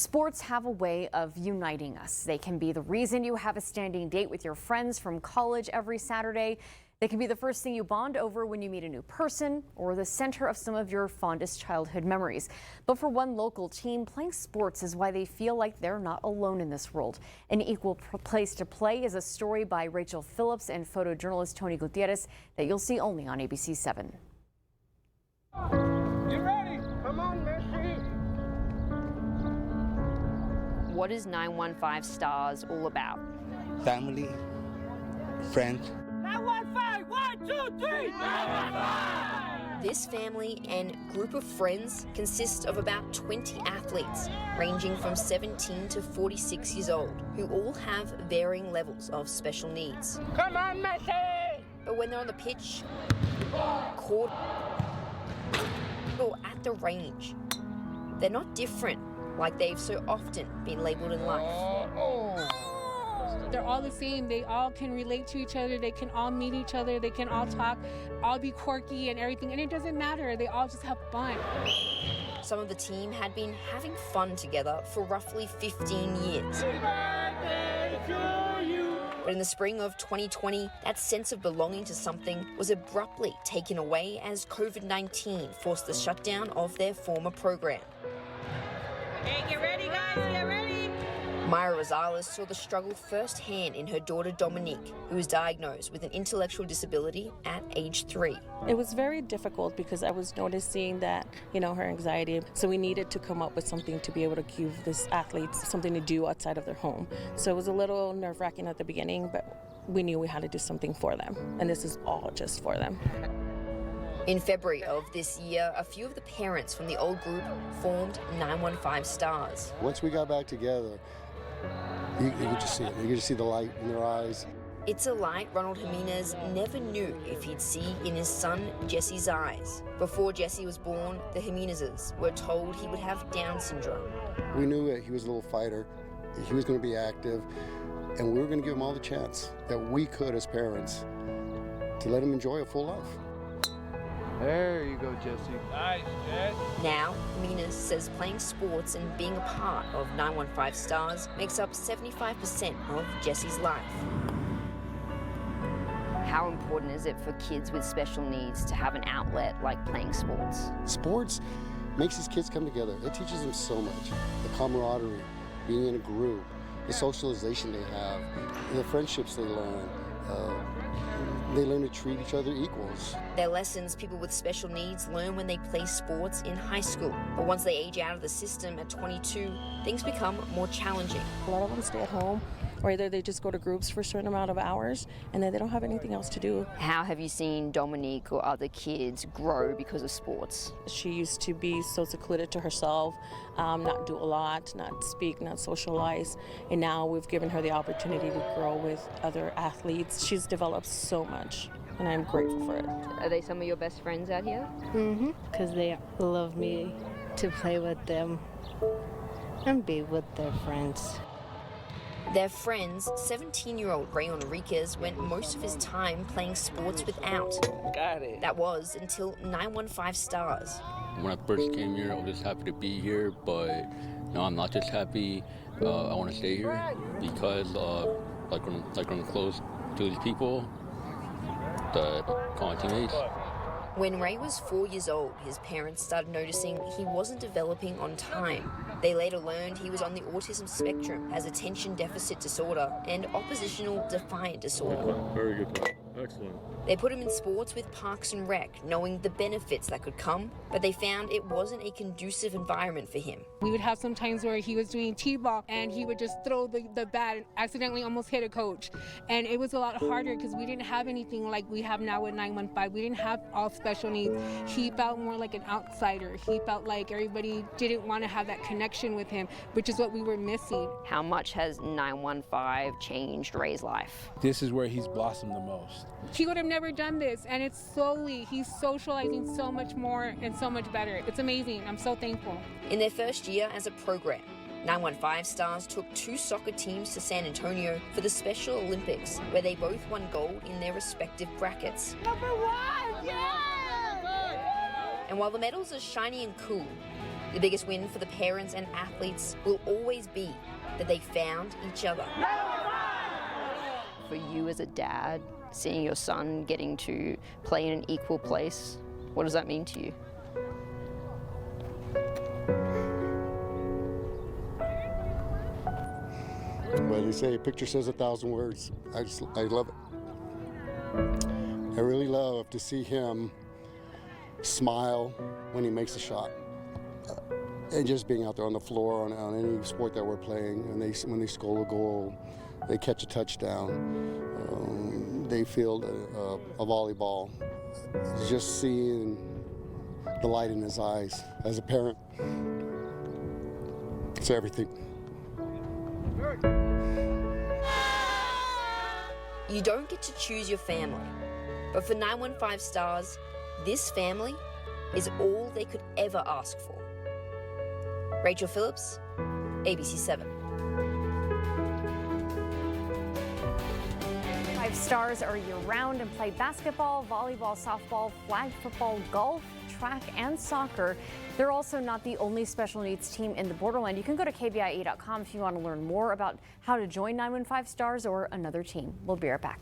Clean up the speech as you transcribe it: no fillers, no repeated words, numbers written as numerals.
Sports have a way of uniting us. They can be the reason you have a standing date with your friends from college every Saturday. They can be the first thing you bond over when you meet a new person, or the center of some of your fondest childhood memories. But for one local team, playing sports is why they feel like they're not alone in this world. An equal place to play is a story by Rachel Phillips and photojournalist Tony Gutierrez that you'll see only on ABC 7. You ready? Come on, Messi. What is 915 Stars all about? Family, friends. 915, 1, 2, 3, 915! This family and group of friends consists of about 20 athletes, ranging from 17 to 46 years old, who all have varying levels of special needs. Come on, Messi! But when they're on the pitch, court, or at the range, they're not different like they've so often been labeled in life. They're all the same. They all can relate to each other. They can all meet each other. They can all talk, all be quirky and everything. And it doesn't matter. They all just have fun. Some of the team had been having fun together for roughly 15 years. But in the spring of 2020, that sense of belonging to something was abruptly taken away as COVID-19 forced the shutdown of their former program. Hey, get ready, guys, get ready! Myra Rosales saw the struggle firsthand in her daughter Dominique, who was diagnosed with an intellectual disability at age 3. It was very difficult because I was noticing that, her anxiety. So we needed to come up with something to be able to give this athlete something to do outside of their home. So it was a little nerve-wracking at the beginning, but we knew we had to do something for them. And this is all just for them. In February of this year, a few of the parents from the old group formed 915 Stars. Once we got back together, you could just see it. You could just see the light in their eyes. It's a light Ronald Jimenez never knew if he'd see in his son Jesse's eyes. Before Jesse was born, the Jimenezes were told he would have Down syndrome. We knew that he was a little fighter, he was going to be active, and we were going to give him all the chance that we could as parents to let him enjoy a full life. There you go, Jesse. Nice, Jess. Now, Jimenez says playing sports and being a part of 915 Stars makes up 75% of Jesse's life. How important is it for kids with special needs to have an outlet like playing sports? Sports makes these kids come together. It teaches them so much. The camaraderie, being in a group, the socialization they have, the friendships they learn. They learn to treat each other equals. They're lessons people with special needs learn when they play sports in high school. But once they age out of the system at 22, things become more challenging. A lot of them stay at home, or either they just go to groups for a certain amount of hours, and then they don't have anything else to do. How have you seen Dominique or other kids grow because of sports? She used to be so secluded to herself, not do a lot, not speak, not socialize. And now we've given her the opportunity to grow with other athletes. She's developed so much, and I'm grateful for it. Are they some of your best friends out here? Mm-hmm, because they love me to play with them and be with their friends. Their friends, 17-year-old Rayon Enriquez went most of his time playing sports without. Got it. That was until 915 Stars. When I first came here, I was just happy to be here, but now I'm not just happy. I want to stay here because I'm close to these people that call my teammates. When Ray was 4 years old, his parents started noticing he wasn't developing on time. They later learned he was on the autism spectrum, has attention deficit disorder and oppositional defiant disorder. Very good. Excellent. They put him in sports with Parks and Rec, knowing the benefits that could come, but they found it wasn't a conducive environment for him. We would have some times where he was doing T-ball and he would just throw the bat and accidentally almost hit a coach. And it was a lot harder because we didn't have anything like we have now with 915. We didn't have all special needs. He felt more like an outsider. He felt like everybody didn't want to have that connection with him, which is what we were missing. How much has 915 changed Ray's life? This is where he's blossomed the most. He would have never done this, and it's slowly, he's socializing so much more and so much better. It's amazing. I'm so thankful. In their first year as a program, 915 Stars took 2 soccer teams to San Antonio for the Special Olympics, where they both won gold in their respective brackets. #1, yeah! And while the medals are shiny and cool, The biggest win for the parents and athletes will always be that they found each other. For you as a dad, seeing your son getting to play in an equal place, what does that mean to you? Well, they say a picture says 1,000 words. I love it. I really love to see him smile when he makes a shot. And just being out there on the floor on any sport that we're playing, and when they score a goal, they catch a touchdown, they field a volleyball. Just seeing the light in his eyes as a parent, it's everything. You don't get to choose your family, but for 915 Stars, this family is all they could ever ask for. Rachel Phillips, ABC 7. 5 Stars are year-round and play basketball, volleyball, softball, flag football, golf, track, and soccer. They're also not the only special needs team in the borderland. You can go to KBIA.com if you want to learn more about how to join 915 Stars or another team. We'll be right back.